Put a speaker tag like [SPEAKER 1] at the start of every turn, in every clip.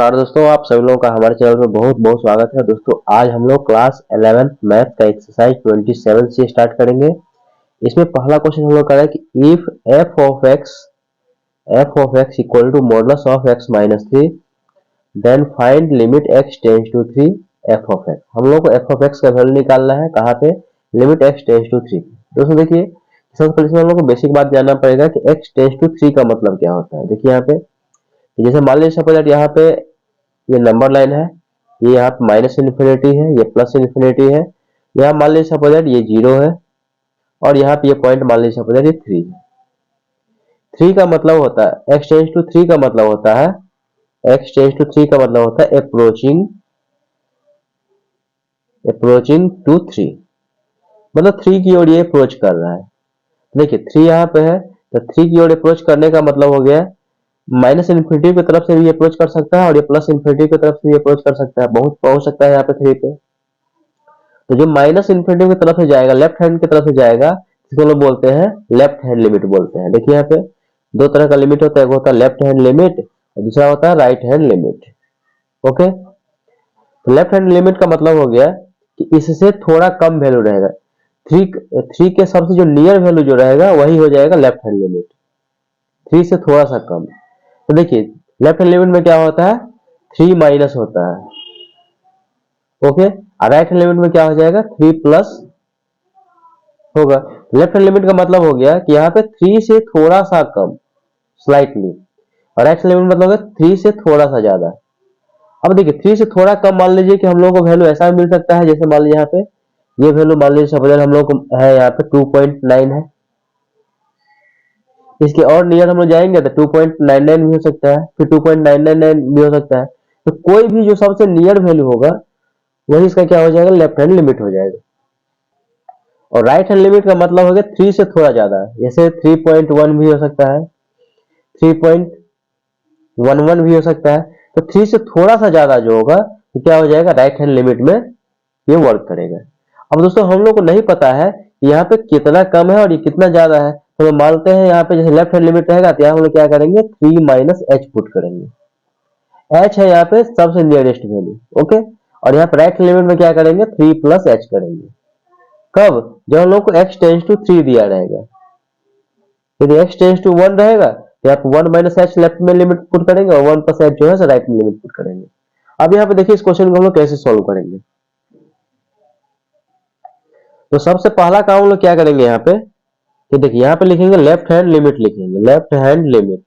[SPEAKER 1] नमस्कार दोस्तों, आप सभी लोगों का हमारे चैनल में बहुत बहुत स्वागत है। दोस्तों आज हम लोग क्लास 11 मैथ का एक्सरसाइज 27 से स्टार्ट करेंगे। इसमें पहला क्वेश्चन हम लोग कर रहे हैं कि if f of x equal to modulus of x minus 3 then find limit x tends to 3 f of x. हम लोग को एफ ऑफ एक्स का वैल्यू निकालना है कहाँ पे, लिमिट एक्स टेंस टू 3। दोस्तों देखिए, सबसे पहले हम लोग को बेसिक बात जानना पड़ेगा कि एक्स टेंस टू 3 का मतलब क्या होता है। देखिए यहाँ पे जैसे मान लीजिए सपोज यहाँ पे ये नंबर लाइन है, ये यहाँ पे माइनस इन्फिनिटी है, ये प्लस इन्फिनिटी है। यहाँ मान लीजिए सपोज ये 0 है और यहाँ पे ये पॉइंट मान लीजिए सपोज ये 3 है। 3 का मतलब होता है एक्स टेंस टू 3 का मतलब होता है, एक्स टेंस टू 3 का मतलब होता है अप्रोचिंग टू 3, मतलब 3 की ओर ये अप्रोच कर रहा है। देखिए 3 यहाँ पे है तो 3 की ओर अप्रोच करने का मतलब हो गया माइनस इन्फिनिटी की तरफ से भी अप्रोच कर सकता है और ये प्लस इन्फिनिटी की तरफ से भी अप्रोच कर सकता है, बहुत पहुंच सकता है यहाँ पे 3 पे। तो जो माइनस इन्फिनिटी की तरफ से जाएगा, लेफ्ट हैंड की तरफ से जाएगा, इसको लोग बोलते हैं लेफ्ट हैंड लिमिट बोलते हैं। देखिए यहाँ पे दो तरह का लिमिट होता है, एक होता है लेफ्ट हैंड लिमिट और दूसरा होता है राइट हैंड लिमिट। ओके, तो लेफ्ट हैंड लिमिट का मतलब हो गया कि इससे थोड़ा कम वैल्यू रहेगा, 3 के सबसे जो नियर वैल्यू जो रहेगा वही हो जाएगा लेफ्ट हैंड लिमिट, 3 से थोड़ा सा कम। तो देखिए लेफ्ट हैंड लिमिट में क्या होता है, 3 माइनस होता है। ओके, और राइट हैंड लिमिट में क्या हो जाएगा, 3 प्लस होगा। लेफ्ट हैंड लिमिट का मतलब हो गया कि यहाँ पे 3 से थोड़ा सा कम, स्लाइटली, और राइट हैंड लिमिट मतलब होगा 3 से थोड़ा सा ज्यादा। अब देखिए 3 से थोड़ा कम मान लीजिए कि हम लोग को वैल्यू ऐसा मिल सकता है, जैसे मान लीजिए यहाँ पे ये वैल्यू मान लीजिए सपोज हम लोग को है यहाँ पे 2.9 है, इसके और नियर हम लोग जाएंगे तो 2.99 भी हो सकता है, फिर 2.999 भी हो सकता है। तो कोई भी जो सबसे नियर वैल्यू होगा वही इसका क्या हो जाएगा, लेफ्ट हैंड लिमिट हो जाएगा। और राइट हैंड लिमिट का मतलब हो गया 3 से थोड़ा ज्यादा, जैसे 3.1 भी हो सकता है, 3.11 भी हो सकता है। तो 3 से थोड़ा सा ज्यादा जो होगा तो क्या हो जाएगा, राइट हैंड लिमिट में ये वर्क करेगा। अब दोस्तों हम लोग को नहीं पता है यहाँ पे कितना कम है और ये कितना ज्यादा है, तो हम मानते हैं यहाँ पे जैसे लेफ्ट हैंड लिमिट रहेगा तो यहाँ हम लोग क्या करेंगे, 3 माइनस एच पुट करेंगे। एच है यहाँ पे सबसे नियरेस्ट वैल्यू। ओके, और यहाँ पे राइट हैंड लिमिट में क्या करेंगे, 3 प्लस एच करेंगे। कब, जब हम लोग को एक्स टेंस टू 3 दिया रहेगा। यदि एक्स टेंस टू 1 रहेगा तो यहाँ पे 1 माइनस एच लेफ्ट में लिमिट पुट करेंगे और 1 प्लस एच जो है राइट में लिमिट पुट करेंगे। अब यहाँ पे देखिए इस क्वेश्चन को हम लोग कैसे सॉल्व करेंगे। तो सबसे पहला काम हम लोग क्या करेंगे यहाँ पे, कि देखिए यहाँ पे लिखेंगे लेफ्ट हैंड लिमिट, लिखेंगे लेफ्ट हैंड लिमिट,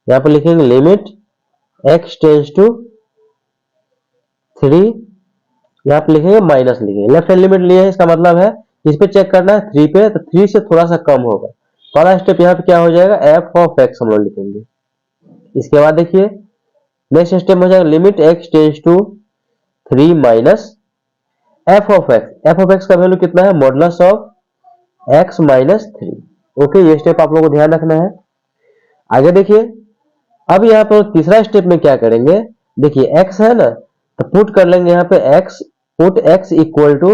[SPEAKER 1] यहाँ पे लिखेंगे लिमिट एक्स टेंस टू 3, यहाँ पे लिखेंगे माइनस, लिखेंगे लेफ्ट हैंड लिमिट लिए, इसका मतलब है इस पे चेक करना है 3 पे, तो 3 से थोड़ा सा कम होगा। पहला स्टेप यहाँ पे क्या हो जाएगा, एफ ऑफ एक्स हम लोग लिखेंगे। इसके बाद देखिए नेक्स्ट स्टेप हो जाएगा limit x tends to 3 minus f of x. F of x का वैल्यू कितना है, modulus of x minus 3। Okay, ये स्टेप आप लोगों को ध्यान रखना है। आगे देखिए अब यहाँ पर तीसरा स्टेप में क्या करेंगे, देखिए x है ना, तो पुट कर लेंगे यहाँ पे x, put x equal to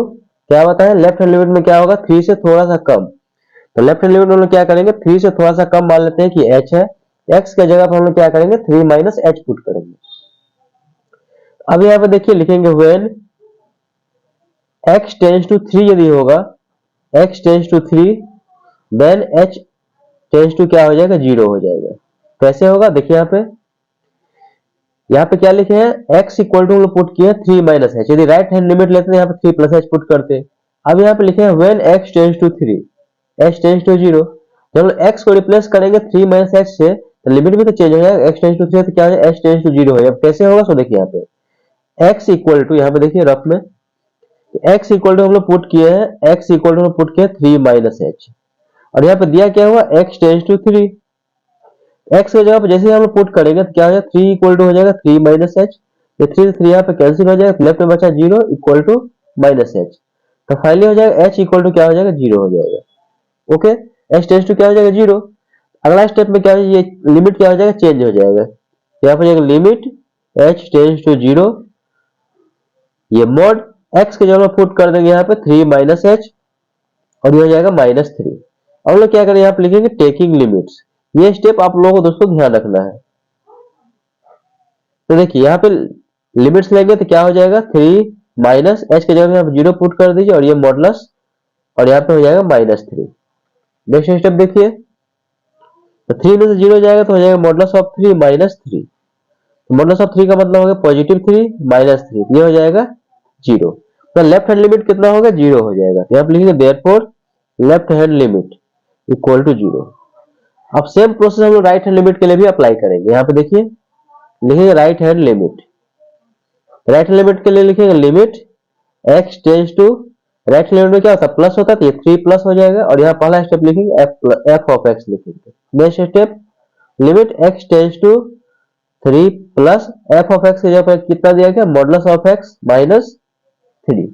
[SPEAKER 1] क्या बताएं, लेफ्ट हैंड लिमिट में क्या होगा, 3 से थोड़ा सा कम। तो लेफ्ट हैंड लिमिट में हम लोग क्या करेंगे, 3 से थोड़ा सा कम मान लेते हैं कि h है, x के जगह पर हम लोग क्या करेंगे, 3 माइनस एच पुट करेंगे। अब यहाँ पे देखिए लिखेंगे व्हेन x टेंस टू 3 यदि होगा, x tends to 3 then h tends to क्या हो जाएगा, 0 हो जाएगा। कैसे होगा, देखिए यहाँ पे क्या लिखे हैं, x इक्वल टू हम लोग पुट किए 3 माइनस एच, यदि राइट हैंड लिमिट लेते हैं यहाँ पे 3 प्लस एच पुट करते। अब यहाँ पे लिखे हैं when x tends to 3 h tends to 0, जब हम x को रिप्लेस करेंगे 3 माइनस एच से तो लिमिट भी तो चेंज हो जाएगा, x टेंस टू 3 तो क्या हो जाएगा, h टेंस टू 0 हो जाएगा। कैसे होगा, सो देखिए यहाँ पे x इक्वल टू, यहाँ पे देखिए रफ में x इक्वल टू हम लोग पुट किए हैं, x इक्वल टू हम लोग पुट किए 3 माइनस एच, और यहाँ पे दिया क्या हुआ, x टेंस टू 3। x की जगह पर जैसे हम लोग पुट करेंगे तो क्या हो जाएगा, 3 इक्वल टू हो जाएगा 3 माइनस एच, ये 3 3 यहाँ पे कैंसिल हो जाएगा, लेफ्ट में बचा 0 इक्वल टू माइनस एच, तो फाइनली हो जाएगा h इक्वल टू क्या हो जाएगा, 0 हो जाएगा। ओके, h टेंस टू क्या हो जाएगा, 0। अगला स्टेप में क्या है, ये लिमिट क्या हो जाएगा, चेंज हो जाएगा, यहाँ पे लिमिट h टेंस टू 0, ये मोड x के जगह पुट कर देंगे यहाँ पे 3 माइनस एच और ये हो जाएगा माइनस 3। अब लोग क्या करें, यहाँ पे लिखेंगे टेकिंग लिमिट्स। ये स्टेप आप लोगों को दोस्तों ध्यान रखना है। तो देखिए यहाँ पे लिमिट्स लेंगे तो क्या हो जाएगा, 3 माइनस एच के जगह आप 0 पुट कर दीजिए और ये मॉडुलस, और यहाँ पे हो जाएगा -3। नेक्स्ट स्टेप देखिए, तो 3 में से 0 जाएगा तो हो जाएगा मॉडुलस ऑफ 3 -3। मॉडुलस ऑफ 3 का मतलब हो गया +3 -3, ये हो जाएगा 0। तो लेफ्ट हैंड लिमिट कितना होगा, 0 हो जाएगा। तो यहाँ पे लिखेंगे therefore left hand limit equal to 0। अब सेम प्रोसेस हम लोग राइट हैंड लिमिट के लिए भी अप्लाई करेंगे। यहाँ पे देखिए लिखेंगे right hand limit. Right hand limit के लिए लिखेंगे limit x tends to, right hand limit में क्या होता है, प्लस होता है, तो ये 3 प्लस हो जाएगा। और यहाँ पहला स्टेप लिखेंगे f ऑफ x लिखेंगे। Next step limit x tends to 3 plus f of x की जगह पर कितना दिया गया, मॉडुलस ऑफ x -3।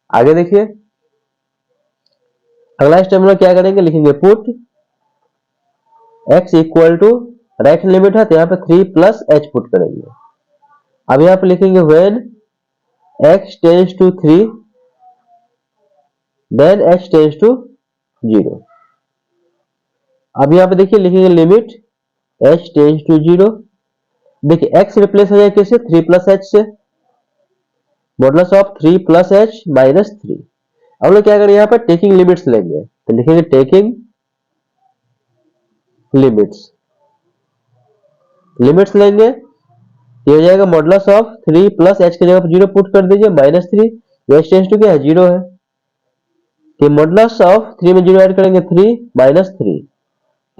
[SPEAKER 1] आगे देखिए अगला स्टेप में क्या करेंगे, लिखेंगे put x equal to, right hand limit है तो यहाँ पे 3 प्लस h पुट करेंगे। अब यहाँ पे लिखेंगे when x tends to 3 then h tends to 0। अब यहाँ पे देखिए लिखेंगे लिमिट h टेंड्स टू 0। देखिए x रिप्लेस हो जाएगा किससे, 3 प्लस h से, मॉडुलस ऑफ 3 प्लस h -3। अब लोग क्या करेंगे, यहाँ पर टेकिंग लिमिट्स लेंगे, तो लिखेंगे टेकिंग लिमिट्स लेंगे, ये हो जाएगा मॉडुलस ऑफ 3 प्लस h की जगह पर 0 पुट कर दीजिए -3। h टेंड्स टू क्या है, 0 है, कि मॉडुलस ऑफ 3 में 0 ऐड करेंगे 3 -3,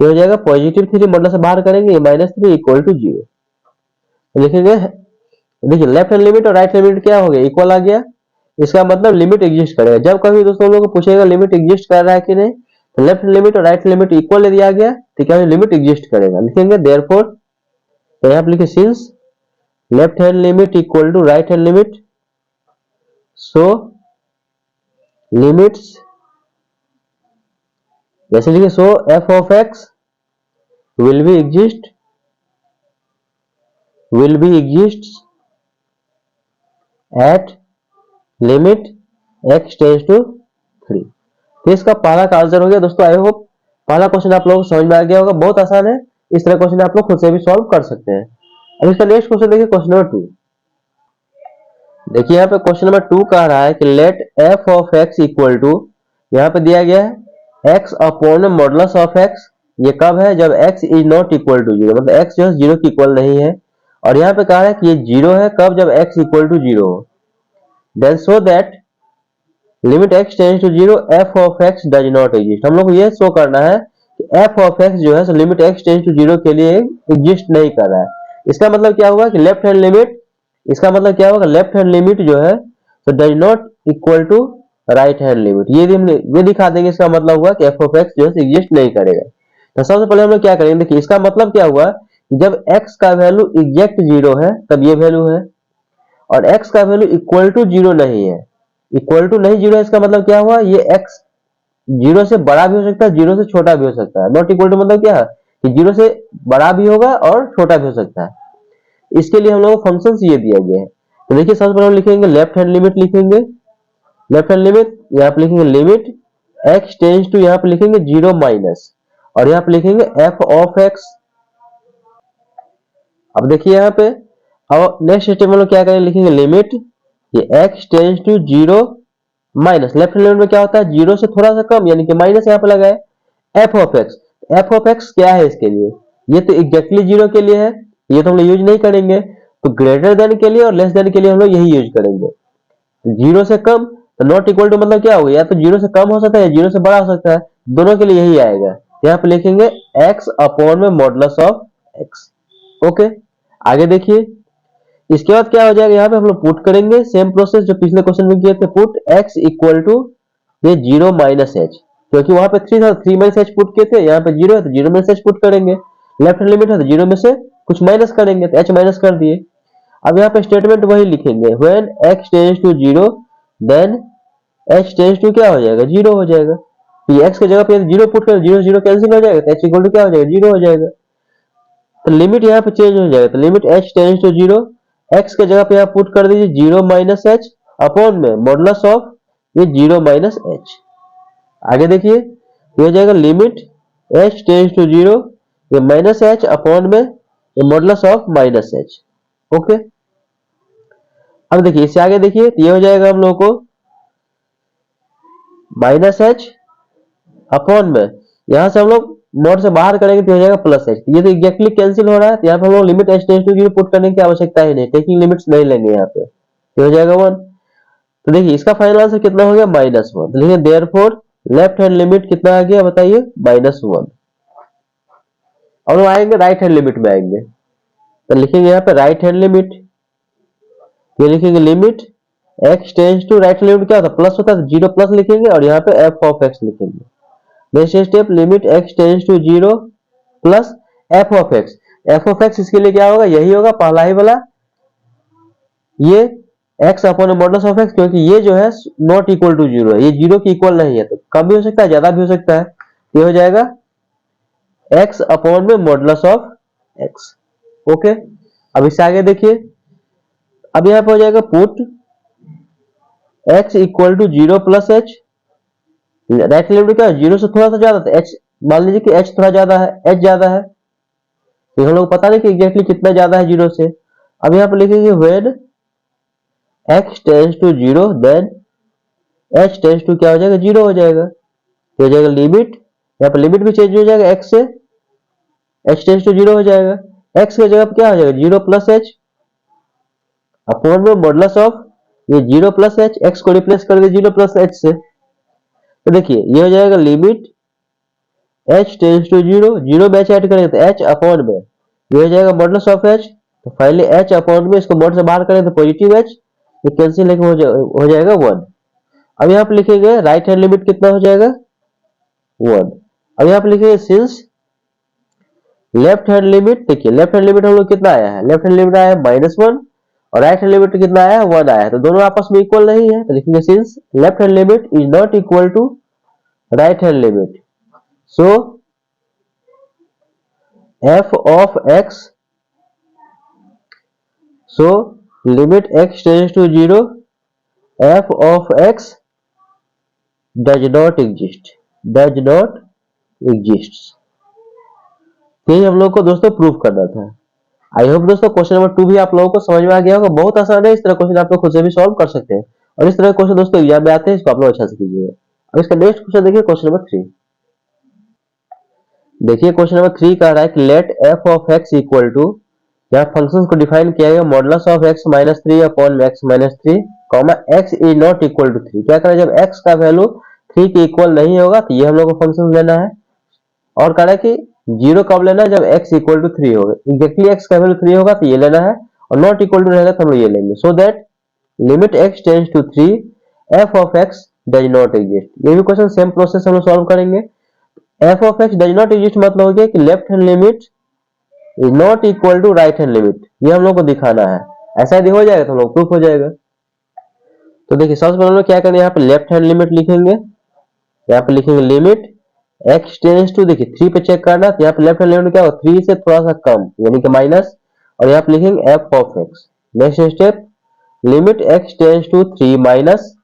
[SPEAKER 1] ये हो जाएगा +3, मॉडुलस से बाहर करेंगे -3 इक्वल टू 0। लिखेंगे देखिए लेफ्ट हैंड लिमिट और राइट हैंड लिमिट क्या हो गया, इक्वल आ गया। इसका मतलब लिमिट एग्जिस्ट करेगा। जब कभी दोस्तों लोगों को पूछेगा लिमिट एग्जिस्ट कर रहा है कि नहीं, तो लेफ्ट हैंड लिमिट और राइट हैंड लिमिट इक्वल दिया गया तो क्या लिमिट एग्जिस्ट करेगा। लिखेंगे देयरफॉर, तो यहाँ पे लिखे since left hand limit equal to right hand limit, so limits, जैसे लिखे so f of x will be exist at limit x tends to 3। तो इसका पहला का आंसर हो गया दोस्तों। आई होप पहला क्वेश्चन आप लोगों को समझ में आ गया होगा, बहुत आसान है। इस तरह क्वेश्चन आप लोग खुद से भी सॉल्व कर सकते हैं। अब इसका नेक्स्ट क्वेश्चन देखिए, क्वेश्चन नंबर 2। देखिए यहाँ पे क्वेश्चन नंबर 2 कह रहा है कि let f of x equal to, यहाँ पे दिया गया है x upon modulus of x। ये कब है, जब x is not equal to 0, मतलब x जो है 0 की इक्वल नहीं है। और यहाँ पे कहा है कि ये 0 है कब, जब x इक्वल टू 0 हो। Then so that limit x tends to 0 f of x does not exist. हम लोग को ये शो करना है कि f ऑफ x जो है लिमिट x टेंड्स टू 0 के लिए एग्जिस्ट नहीं कर रहा है। इसका मतलब क्या होगा कि लेफ्ट हैंड लिमिट, इसका मतलब क्या होगा, लेफ्ट हैंड लिमिट जो है तो does not equal to right hand limit. ये दिखा देंगे, इसका मतलब हुआ कि f ऑफ x जो है एग्जिस्ट नहीं करेगा। तो सबसे पहले हम लोग क्या करेंगे, देखिए इसका मतलब क्या हुआ कि जब x का वैल्यू एग्जैक्ट 0 है तब ये वैल्यू है, और x का वैल्यू इक्वल टू 0 नहीं है, इक्वल टू नहीं 0 है, इसका मतलब क्या हुआ, ये x 0 से बड़ा भी हो सकता है, 0 से छोटा भी हो सकता है। नॉट इक्वल टू मतलब क्या है कि 0 से बड़ा भी होगा और छोटा भी हो सकता है। इसके लिए हम लोग को फंक्शन ये दिया गया है। तो देखिए सबसे पहले हम लिखेंगे लेफ्ट हैंड लिमिट, लिखेंगे लेफ्ट हैंड लिमिट, यहाँ पे लिखेंगे लिमिट x टेंड्स टू, यहाँ पे लिखेंगे 0 माइनस, और यहाँ पे लिखेंगे f ऑफ x। अब देखिए यहाँ पे, अब नेक्स्ट स्टेप में लोग क्या करेंगे, लिखेंगे लिमिट ये x tends to 0 minus, left hand limit में क्या होता है 0 से थोड़ा सा कम, यानी कि माइनस यहाँ पे लगा है f of x। f of x क्या है इसके लिए, ये तो एग्जैक्टली 0 के लिए है, ये तो हम लोग यूज नहीं करेंगे। तो ग्रेटर देन के लिए और लेस देन के लिए हम लोग यही यूज करेंगे। 0 से कम, तो नॉट इक्वल टू मतलब क्या होगा, या तो 0 से कम हो सकता है या 0 से बड़ा हो सकता है, दोनों के लिए यही आएगा। यहाँ पे लिखेंगे x अपॉन में मॉडुलस ऑफ x। ओके, आगे देखिए इसके बाद क्या हो जाएगा, यहाँ पे हम लोग पुट करेंगे सेम प्रोसेस जो पिछले क्वेश्चन में किए थे, पुट x इक्वल टू ये 0 माइनस h, क्योंकि वहां पे 3 था, 3 माइनस h पुट किए थे, यहाँ पे 0 है तो 0 माइनस h पुट करेंगे। लेफ्ट हैंड लिमिट है तो 0 में से कुछ माइनस करेंगे तो h माइनस कर दिए। अब यहाँ पे स्टेटमेंट वही लिखेंगे, when x tends to 0 then h tends to क्या हो जाएगा, 0 हो जाएगा। तो x की जगह पे 0 पुट कर, 0 0 कैंसिल हो जाएगा तो h इक्वल टू क्या हो जाएगा, 0 हो जाएगा। तो लिमिट यहाँ पे चेंज हो जाएगा, तो limit h tends to 0, x के जगह पे यहाँ पुट कर दीजिए 0 माइनस h अपॉन में मॉडुलस ऑफ ये 0 माइनस h। आगे देखिए ये हो जाएगा लिमिट h टेंड्स टू 0 ये माइनस h अपॉन में ये modulus of minus h। Okay, अब देखिए इससे आगे देखिए, तो ये हो जाएगा हम लोग को माइनस एच अपॉन में, यहां से हम लोग नोट से बाहर करेंगे तो हो जाएगा प्लस एच। ये तो एग्जैक्टली कैंसिल हो रहा है, तो यहाँ पे हम लोग limit h tends to 0 put करने की आवश्यकता ही नहीं, टेकिंग लिमिट्स नहीं लेंगे यहाँ पे, ये हो जाएगा 1। तो देखिए इसका फाइनल आंसर कितना हो गया, -1। तो लिखिए देयरफॉर लेफ्ट हैंड लिमिट कितना आ गया बताइए, -1। और वो आएंगे राइट हैंड लिमिट में आएंगे, तो लिखेंगे यहाँ पे राइट हैंड लिमिट, ये लिखेंगे limit x tends to, right hand limit क्या होता है प्लस होता है, तो 0 प्लस लिखेंगे और यहाँ पे एफ ऑफ एक्स लिखेंगे। Next step limit x tends to 0 plus f of x, f of x इसके लिए क्या होगा, यही होगा पहला ही वाला, ये x upon modulus of x, क्योंकि ये जो है नॉट इक्वल टू 0 है, ये 0 के इक्वल नहीं है, तो कम भी हो सकता है ज्यादा भी हो सकता है, ये हो जाएगा x अपॉन में मॉडुलस ऑफ x। ओके, अब इससे आगे देखिए, अब यहाँ पे हो जाएगा put x equal to 0 plus h, right limit क्या है 0 से थोड़ा सा ज्यादा, तो h मान लीजिए कि h थोड़ा ज्यादा है, h ज्यादा है, तो हम लोग पता नहीं कि एग्जैक्टली कितना ज्यादा है 0 से। अब यहाँ पे लिखेंगे when x tends to 0 then h tends to क्या हो जाएगा 0 हो जाएगा, तो हो जाएगा लिमिट, यहाँ पे लिमिट भी चेंज हो जाएगा x से, h टेंड्स टू 0 हो जाएगा, x की जगह पे क्या हो जाएगा 0 प्लस h अपॉन में मॉडुलस ऑफ ये 0 प्लस h, x को रिप्लेस कर दे 0 प्लस h से, तो देखिए ये हो जाएगा लिमिट h टेंड्स टू 0, 0 में h ऐड करेंगे तो h अपॉन में ये हो जाएगा मॉडुलस ऑफ h, तो फाइनली h अपॉन में इसको मॉड से बाहर करें तो पॉजिटिव h, ये कैंसिल हो जाएगा 1। अब यहाँ पे लिखेंगे राइट हैंड लिमिट कितना हो जाएगा 1। अब यहाँ पे लिखेंगे सिंस लेफ्ट हैंड लिमिट, देखिए लेफ्ट हैंड लिमिट हम लोग कितना आया है, लेफ्ट हैंड लिमिट आया है -1 और राइट हैंड लिमिट कितना आया है 1 आया है, तो दोनों आपस में इक्वल नहीं है, तो लिखेंगे since left hand limit is not equal to right hand limit, so f of x, so limit x tends to 0, f of x does not exist, does not exist। यही हम लोग को दोस्तों प्रूव करना था। आई होप दोस्तों question number 2 भी आप लोगों को समझ में आ गया होगा, बहुत आसान है, इस तरह क्वेश्चन आप लोग खुद से भी सॉल्व कर सकते हैं, और इस तरह क्वेश्चन दोस्तों एग्जाम में आते हैं, इसको आप लोग अच्छा से कीजिएगा। अब इसका नेक्स्ट क्वेश्चन देखिए, क्वेश्चन नंबर 3 देखिए, क्वेश्चन नंबर 3 कह रहा है कि let f of x equal to, यहाँ फंक्शंस को डिफाइन किया गया modulus of x minus 3 upon x minus 3 comma x is not equal to 3। क्या करें, जब x का वैल्यू 3 के इक्वल नहीं होगा तो ये हम लोग को फंक्शन लेना है, और कह रहा है कि 0 कब लेना है, जब x इक्वल टू 3 होगा, एग्जैक्टली x का वैल्यू 3 होगा तो ये लेना है, और नॉट इक्वल टू रहेगा तो हम लोग ये लेंगे, so that limit x tends to 3 f of x does not exist. ये भी क्वेश्चन सेम प्रोसेस हम लोग सॉल्व करेंगे। f of x does not exist मतलब हो गया कि left hand limit is not equal to right hand limit, ये हम लोग को दिखाना है, ऐसा यदि हो जाएगा तो हम लोग प्रूफ हो जाएगा। तो देखिए सबसे पहले हम लोग क्या करेंगे, यहाँ पे लेफ्ट हैंड लिमिट लिखेंगे, यहाँ पे लिखेंगे लिमिट x टेंड्स टू, देखिए 3 पे चेक करना, तो यहाँ पे लेफ्ट हैंड लिमिट क्या होगा 3 से थोड़ा सा कम यानी कि माइनस, और यहाँ पे लिखेंगे f of x। Next step limit x tends to 3 minus,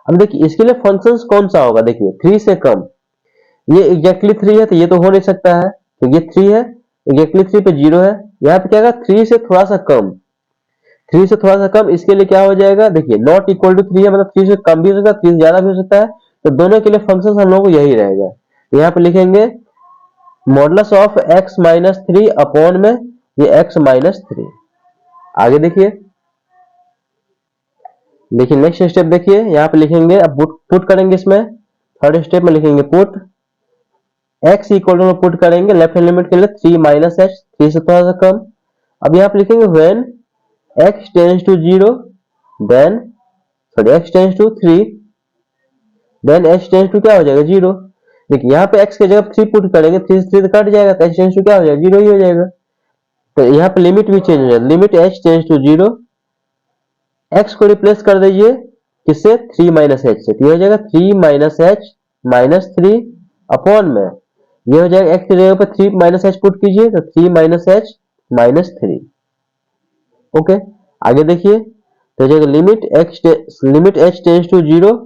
[SPEAKER 1] अब देखिए इसके लिए फंक्शंस कौन सा होगा, देखिए 3 से कम, ये एग्जैक्टली 3 है तो ये तो हो नहीं सकता है, तो ये 3 है, एग्जैक्टली 3 पे 0 है, यहाँ पे क्या होगा 3 से थोड़ा सा कम, 3 से थोड़ा सा कम, इसके लिए क्या हो जाएगा, देखिए नॉट इक्वल टू 3 है मतलब 3 से कम भी हो सकता है, 3 से ज्यादा भी हो सकता है, तो दोनों के लिए फंक्शन हम लोग को यही रहेगा। तो यहाँ पे लिखेंगे modulus of x minus 3 upon में ये x माइनस 3। आगे देखिए नेक्स्ट स्टेप देखिए, यहाँ पे लिखेंगे, अब पुट करेंगे, इसमें थर्ड स्टेप में लिखेंगे put x equal to put करेंगे लेफ्ट हैंड लिमिट के लिए 3 माइनस h, 3 से थोड़ा सा कम। अब यहाँ पे लिखेंगे when x tends to 0 then x tends to 3 then h tends to क्या हो जाएगा 0। देखिए यहाँ पे x की जगह 3 पुट करेंगे, 3 से 3 कट जाएगा तो h टेंड्स टू क्या हो जाएगा 0 ही हो जाएगा। तो यहाँ पे लिमिट भी चेंज हो जाएगा, limit h tends to 0, x को रिप्लेस कर दीजिए किससे 3 माइनस h से, तो हो जाएगा 3 माइनस h माइनस 3 अपॉन में ये हो जाएगा x की जगह पर 3 माइनस h पुट कीजिए तो 3 माइनस h माइनस 3। ओके, आगे देखिए, तो हो जाएगा लिमिट h टेंड्स टू 0,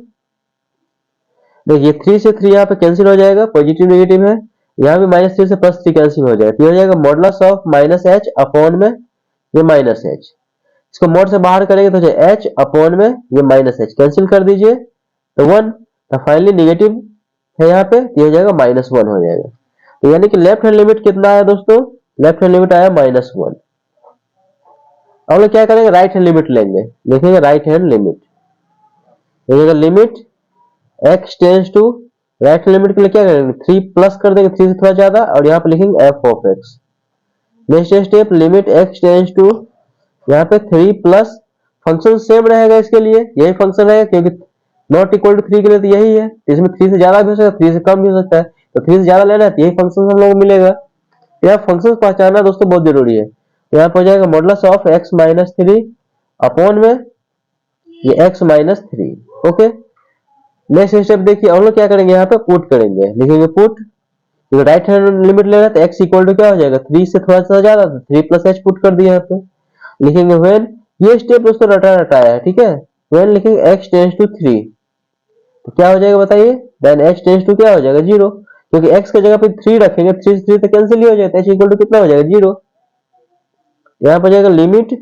[SPEAKER 1] देखिए 3 से 3 यहाँ पे कैंसिल हो जाएगा, पॉजिटिव नेगेटिव है, यहाँ भी -3 से +3 कैंसिल हो जाएगा, तो हो जाएगा modulus of minus h upon में ये माइनस एच, इसको मोड से बाहर करेंगे तो एच अपॉन में ये माइनस एच कैंसिल कर दीजिए तो 1, तो फाइनली निगेटिव है यहाँ पे, ये हो जाएगा -1 हो जाएगा। तो यानी कि लेफ्ट हैंड लिमिट कितना आया दोस्तों, लेफ्ट हैंड लिमिट आया -1। अब लोग क्या करेंगे, राइट हैंड लिमिट लेंगे, लिखेंगे right hand limit, limit x tends to, right hand limit के लिए क्या करेंगे 3 प्लस कर देंगे, 3 से थोड़ा ज्यादा, और यहाँ पे लिखेंगे f of x। Next step limit x tends to, यहाँ पे 3 प्लस, फंक्शन सेम रहेगा इसके लिए, यही फंक्शन रहेगा क्योंकि नॉट इक्वल टू 3 के लिए तो यही है, इसमें 3 से ज्यादा भी हो सकता है, 3 से कम भी हो सकता है, तो 3 से ज्यादा लेना है तो यही फंक्शन हम लोग को मिलेगा। यह फंक्शन पहचानना दोस्तों बहुत जरूरी है। यहाँ पर हो जाएगा modulus of x minus 3 upon में ये x minus 3। Okay, next step देखिए, हम लोग क्या करेंगे, यहाँ पे पुट करेंगे, लिखेंगे पुट, राइट हैंड लिमिट ले रहा है तो x इक्वल टू क्या हो जाएगा 3 से थोड़ा सा ज्यादा, तो 3 प्लस h पुट कर दिया यहाँ पे, लिखेंगे व्हेन, ये स्टेप दोस्तों रटाया है, ठीक है, व्हेन लिखेंगे x टेंस टू 3, तो क्या हो जाएगा बताइए, देन h टेंस टू क्या हो जाएगा 0, क्योंकि x की जगह पे 3 रखेंगे, 3 से 3 तो कैंसिल ही हो जाएगा, h इक्वल टू कितना हो जाएगा 0। यहाँ पर जाएगा लिमिट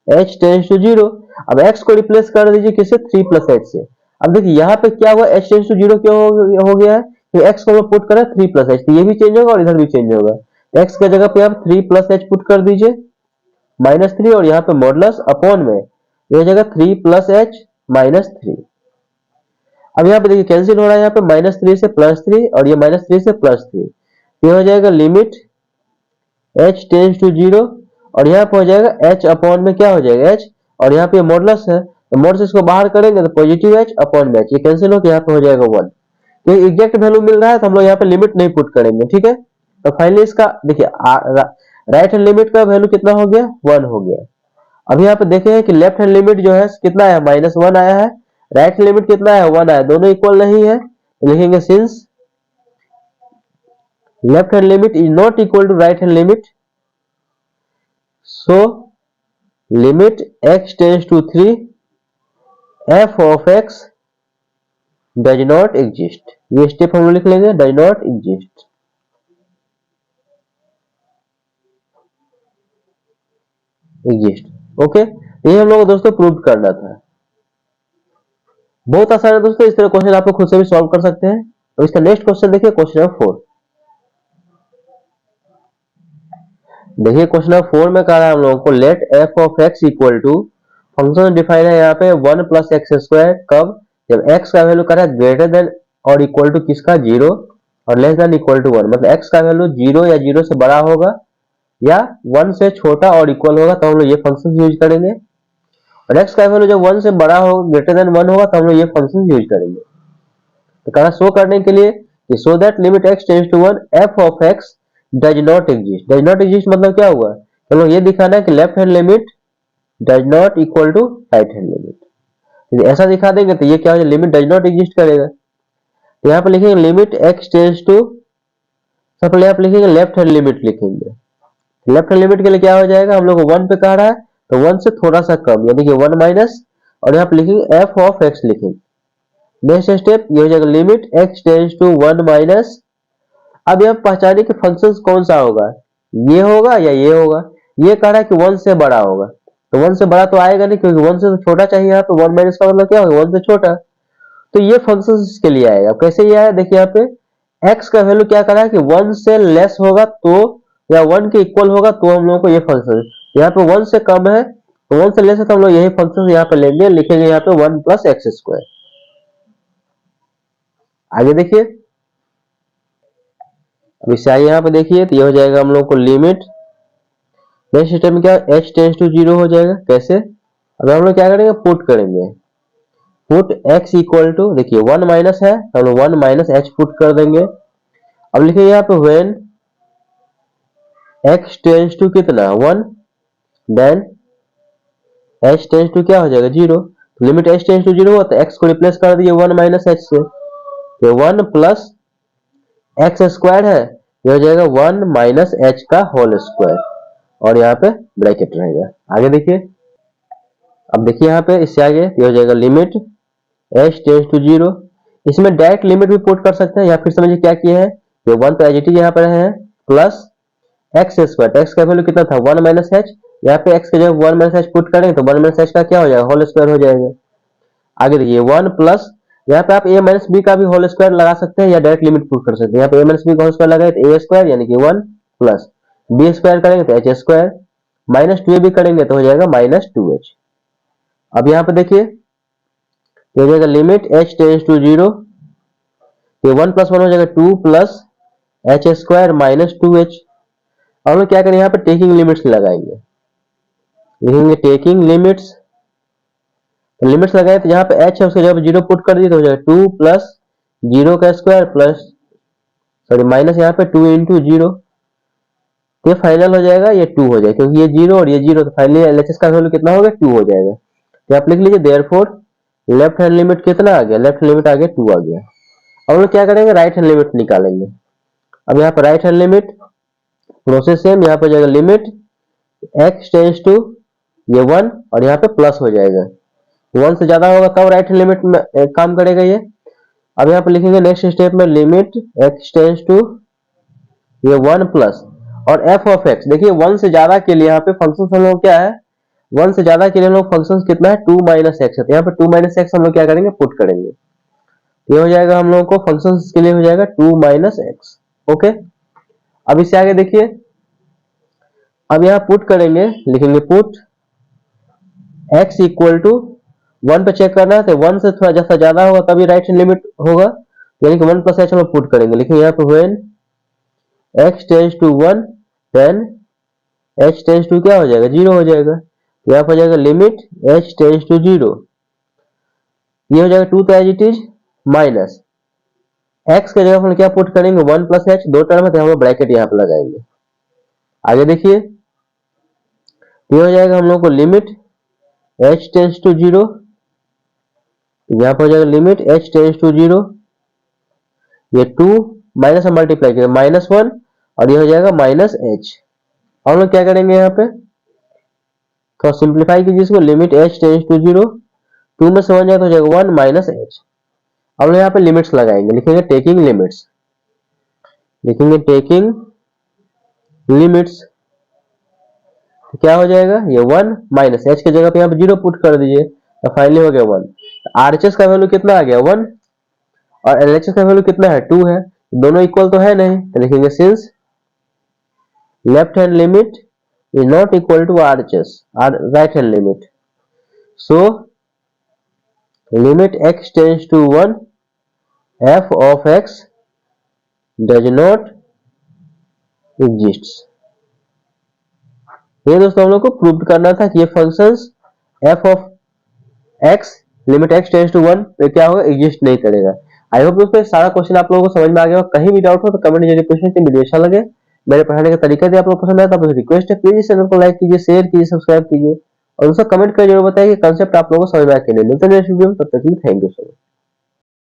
[SPEAKER 1] h टेंस टू 0, अब x को रिप्लेस कर दीजिए किससे, 3 प्लस h से। अब देखिए यहाँ पे क्या हुआ, h टेंस टू 0 क्यों हो गया है, तो x को हम पुट करें 3 प्लस h, तो ये भी चेंज होगा और इधर भी चेंज होगा, तो x की जगह पे आप 3 प्लस h पुट कर दीजिए -3, और यहाँ पे मॉडुलस अपॉन में ये हो जाएगा 3 प्लस h -3। अब यहाँ पे देखिए कैंसिल हो रहा है, यहाँ पे -3 से +3 और ये -3 से +3, ये हो जाएगा लिमिट h टेंस टू 0, और यहाँ पे हो जाएगा h अपॉन में क्या हो जाएगा h, और यहाँ पे मॉडुलस है तो मॉड से इसको बाहर करेंगे तो पॉजिटिव h अपॉन में h, ये कैंसिल हो के यहाँ पे हो जाएगा 1। तो एग्जैक्ट वैल्यू मिल रहा है तो हम लोग यहाँ पे लिमिट नहीं पुट करेंगे, ठीक है। तो फाइनली इसका देखिए राइट हैंड लिमिट का वैल्यू कितना हो गया 1 हो गया। अभी यहाँ पे देखे हैं कि लेफ्ट हैंड लिमिट जो है कितना है -1 आया है, राइट हैंड लिमिट कितना है 1 आया, दोनों इक्वल नहीं है, तो लिखेंगे since left hand limit is not equal to right hand limit, so limit x tends to 3 f of x does not exist, ये स्टेप हम लोग लिख लेंगे does not exist। ओके, ये हम लोग को दोस्तों प्रूव करना था, बहुत आसान है दोस्तों, इस तरह क्वेश्चन आप लोग खुद से भी सॉल्व कर सकते हैं। तो इसका नेक्स्ट क्वेश्चन देखिए, क्वेश्चन नंबर 4। देखिए क्वेश्चन नंबर 4 में कहा है हम लोगों को let f of x equal to, function define है यहाँ पे 1 प्लस एक्स स्क्वायर, कब, जब x का वैल्यू करा है ग्रेटर देन और इक्वल टू किसका 0 और लेस देन इक्वल टू 1, मतलब x का वैल्यू 0 या 0 से बड़ा होगा या 1 से छोटा और इक्वल होगा तो हम लोग ये फंक्शन यूज करेंगे, और x का वैल्यू जब 1 से बड़ा होगा ग्रेटर देन 1 होगा तो हम लोग ये फंक्शन यूज करेंगे। तो कहा शो करने के लिए कि so that limit x tends to 1 f of x does not exist, does not exist मतलब क्या हुआ, चलो ये दिखाना है कि left hand limit does not equal to right hand limit, ऐसा दिखा देंगे तो ये क्या हो जाएगा, लिमिट डज नॉट एग्जिस्ट करेगा। तो यहाँ पे लिखेंगे लिमिट x टेंड्स टू, सबसे पहले आप लिखेंगे लेफ्ट हैंड लिमिट लिखेंगे, लेफ्ट हैंड लिमिट के लिए क्या हो जाएगा, हम लोग को 1 पे कह रहा है तो 1 से थोड़ा सा कम, यानी कि 1 माइनस, और यहाँ पे लिखेंगे f ऑफ x लिखेंगे। नेक्स्ट स्टेप ये हो जाएगा limit x tends to 1 minus, अब यहाँ पहचाने कि फंक्शन कौन सा होगा, ये होगा या ये होगा, ये कह रहा है कि 1 से बड़ा होगा, तो 1 से बड़ा तो आएगा नहीं क्योंकि 1 से तो छोटा चाहिए, यहाँ पे 1 माइनस का मतलब क्या होगा 1 से छोटा, तो ये फंक्शन इसके लिए आएगा। कैसे ये आया, देखिए यहाँ पे x का वैल्यू क्या कर रहा है कि 1 से लेस होगा तो, या 1 के इक्वल होगा तो हम लोगों को ये फंक्शन, यहाँ पे 1 से कम है तो 1 से लेस है तो हम लोग यही फंक्शन यहाँ पे लेंगे, लिखेंगे यहाँ पे 1 प्लस एक्स स्क्वायर। आगे देखिए, अब इससे आगे यहाँ पे देखिए तो ये हो जाएगा हम लोग को लिमिट, नेक्स्ट स्टेप में क्या h टेंड्स टू 0 हो जाएगा, कैसे, अब हम लोग क्या करेंगे पुट करेंगे, पुट x इक्वल टू, देखिए 1 माइनस है तो हम लोग 1 माइनस h पुट कर देंगे। अब लिखिए यहाँ पे व्हेन x टेंड्स टू कितना 1, देन h टेंड्स टू क्या हो जाएगा 0, तो लिमिट h टेंड्स टू 0 हुआ तो x को रिप्लेस कर दिए 1 माइनस h से, तो 1 प्लस एक्स स्क्वायर है, ये हो जाएगा 1 माइनस h का होल स्क्वायर, और यहाँ पे ब्रैकेट रहेगा। आगे देखिए, अब देखिए यहाँ पे इससे आगे ये हो जाएगा लिमिट h टेंड्स टू 0, इसमें डायरेक्ट लिमिट भी पुट कर सकते हैं, या फिर समझिए क्या किए हैं, ये 1 तो एज इट इज यहाँ पर है प्लस एक्स स्क्वायर, एक्स का वैल्यू कितना था 1 माइनस h, यहाँ पे x के जब 1 माइनस एच पुट करेंगे तो 1 माइनस एच का क्या हो जाएगा, होल स्क्वायर हो जाएगा। आगे देखिए 1 प्लस, यहाँ पे आप a माइनस बी का भी होल स्क्वायर लगा सकते हैं या डायरेक्ट लिमिट पुट कर सकते हैं। यहाँ पे a माइनस बी का होल स्क्वायर लगाए तो a स्क्वायर यानी कि 1 प्लस b स्क्वायर करेंगे तो h स्क्वायर माइनस 2ab करेंगे तो हो जाएगा माइनस 2h। अब यहाँ पे देखिए ये हो जाएगा लिमिट h टेंस टू 0, ये 1 प्लस 1 हो जाएगा 2 plus h square minus 2h। अब हम लोग क्या करेंगे, यहाँ पे टेकिंग लिमिट्स लगाएंगे, लिखेंगे टेकिंग लिमिट्स। तो लिमिट्स लगाए तो यहाँ पे h है उसके जब 0 पुट कर दिए तो हो जाएगा 2 प्लस 0 का स्क्वायर प्लस सॉरी माइनस यहाँ पे 2 इंटू 0, ये फाइनल हो जाएगा, ये 2 हो जाएगा क्योंकि ये 0 और ये 0, तो फाइनली एलएचएस का वैल्यू कितना हो गया, 2 हो जाएगा। तो आप लिख लीजिए देयरफॉर लेफ्ट हैंड लिमिट कितना आ गया, लेफ्ट हैंड लिमिट आ गया 2 आ गया। अब हम लोग क्या करेंगे, राइट हैंड लिमिट निकालेंगे। अब यहाँ पर right hand limit process same, यहाँ पर जाएगा लिमिट x टेंस टू ये 1 और यहाँ पे प्लस हो जाएगा, 1 से ज्यादा होगा तब राइट हैंड लिमिट में काम करेगा ये। अब यहाँ पे लिखेंगे नेक्स्ट स्टेप में लिमिट x टेंस टू ये 1 प्लस और f ऑफ x, देखिए 1 से ज्यादा के लिए यहाँ पे फंक्शन हम लोग क्या है, 1 से ज्यादा के लिए हम लोग फंक्शन कितना है 2 माइनस एक्स है, तो यहाँ पे 2 माइनस एक्स हम लोग क्या करेंगे, पुट करेंगे। ये हो जाएगा हम लोगों को फंक्शन के लिए हो जाएगा 2 माइनस एक्स। ओके, अब इससे आगे देखिए, अब यहाँ पुट करेंगे, लिखेंगे पुट x इक्वल टू 1 पे चेक करना है तो 1 से थोड़ा जैसा ज्यादा होगा तभी राइट हैंड लिमिट होगा, यानी कि 1 प्लस एच हम लोग पुट करेंगे। लिखेंगे यहाँ पे when x tends to 1 then h tends to क्या हो जाएगा, 0 हो जाएगा। यहाँ पर जाएगा लिमिट h टेंस टू 0, ये हो जाएगा 2 तो as it is minus x के जगह हम क्या पुट करेंगे 1 प्लस एच, दो टर्म है तो हम लोग ब्रैकेट यहाँ पे लगाएंगे। आगे देखिए ये हो जाएगा हम लोग को लिमिट h टेंस टू 0, यहाँ पर हो जाएगा लिमिट h टेंस टू 0, ये 2 माइनस मल्टीप्लाई करेंगे माइनस 1 और ये हो जाएगा माइनस h। हम लोग क्या करेंगे यहाँ पे तो सिंप्लीफाई कीजिए इसको, लिमिट h टेंस टू 0, 2 में से 1 जाए तो हो जाएगा 1 माइनस h। अब यहाँ पे लिमिट्स लगाएंगे, लिखेंगे टेकिंग लिमिट्स, लिखेंगे टेकिंग लिमिट्स, तो क्या हो जाएगा ये 1 माइनस h की जगह पे यहाँ पे 0 पुट कर दीजिए तो फाइनली हो गया 1। RHS का वैल्यू कितना आ गया 1 और LHS का वैल्यू कितना है 2 है, दोनों इक्वल तो है नहीं, तो लिखेंगे since left hand limit is not equal to RHS right hand limit, so limit x tends to 1 f of x does not exist। ये दोस्तों हम लोग को प्रूव करना था कि ये functions f of x limit x tends to 1 पे क्या होगा, एग्जिस्ट नहीं करेगा। आई होप दोस्तों सारा क्वेश्चन आप लोगों को समझ में आ गया हो। कहीं भी डाउट हो तो कमेंट जरूर पूछें। वीडियो अच्छा लगे, मेरे पढ़ाने का तरीका यदि आप लोग पसंद आया तो आपसे रिक्वेस्ट है प्लीज चैनल को लाइक कीजिए, शेयर कीजिए, सब्सक्राइब कीजिए और दोस्तों कमेंट कर जरूर बताइए कि कंसेप्ट आप लोगों को समझ में आया कि नहीं। मिलते हैं नेक्स्ट वीडियो में, तब तक के लिए थैंक यू सो मच।